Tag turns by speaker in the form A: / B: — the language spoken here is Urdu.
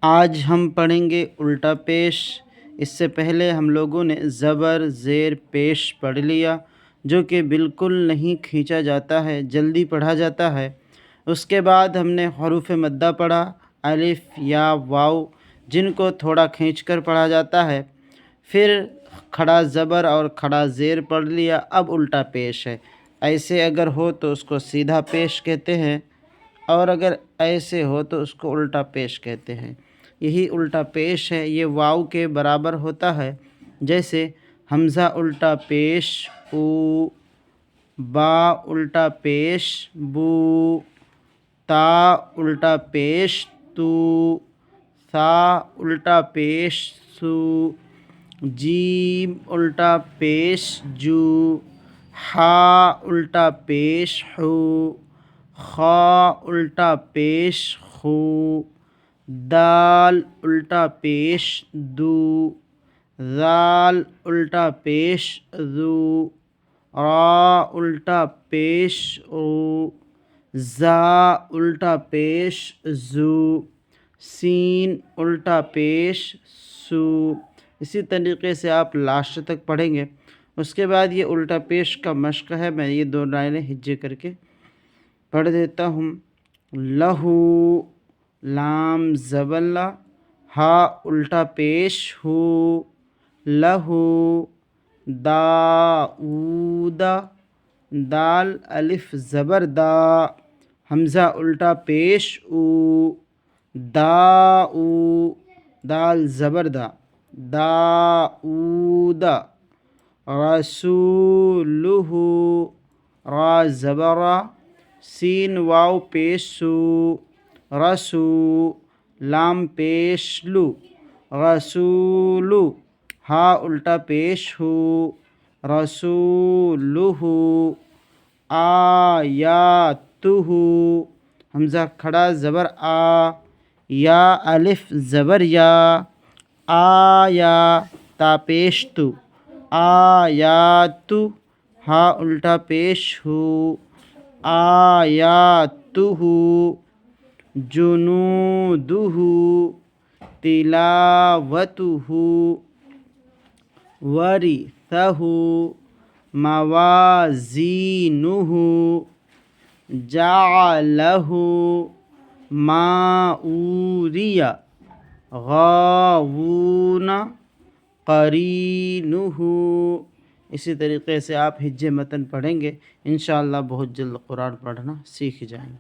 A: آج ہم پڑھیں گے الٹا پیش۔ اس سے پہلے ہم لوگوں نے زبر زیر پیش پڑھ لیا، جو کہ بالکل نہیں کھینچا جاتا ہے، جلدی پڑھا جاتا ہے۔ اس کے بعد ہم نے حروف مدہ پڑھا، الف یا واو، جن کو تھوڑا کھینچ کر پڑھا جاتا ہے۔ پھر کھڑا زبر اور کھڑا زیر پڑھ لیا۔ اب الٹا پیش ہے۔ ایسے اگر ہو تو اس کو سیدھا پیش کہتے ہیں، اور اگر ایسے ہو تو اس کو الٹا پیش کہتے ہیں۔ یہی الٹا پیش ہے، یہ واو کے برابر ہوتا ہے۔ جیسے حمزہ الٹا پیش او، با الٹا پیش بو، تا الٹا پیش تو، ثا الٹا پیش سو، جیم الٹا پیش جو، حا الٹا پیش حو، خا الٹا پیش خو، دال الٹا پیش دو، ذال الٹا پیش ذو، را الٹا پیش او، زا الٹا پیش زو، سین الٹا پیش سو۔ اسی طریقے سے آپ لاسٹ تک پڑھیں گے۔ اس کے بعد یہ الٹا پیش کا مشق ہے، میں یہ 2 لائنیں ہجے کر کے پڑھ دیتا ہوں۔ لہو، لام زبر لا، ہا الٹا پیش ہو، لہو، داؤد، دال الف زبر دا، حمزہ الٹا پیش او، داؤ، دال زبر دا، داؤد، رسولہ، را زبر را، سین واو پیش سو، رسو، لام پیش لو، رسولو، ہا الٹا پیش ہو، رسولہ، آیاتہ، حمزہ کھڑا زبر آ، یا الف زبر یا، آیا، تا پیش تو، آیاتو، ہا الٹا پیش ہو، آیاتہ، جنودہ، تلاوتہ، ورثہ، موازینہ، جعلہ، ما اوریہ، غاوون، قرینہ۔ اسی طریقے سے آپ حج متن پڑھیں گے، انشاءاللہ بہت جلد قرآن پڑھنا سیکھ جائیں گے۔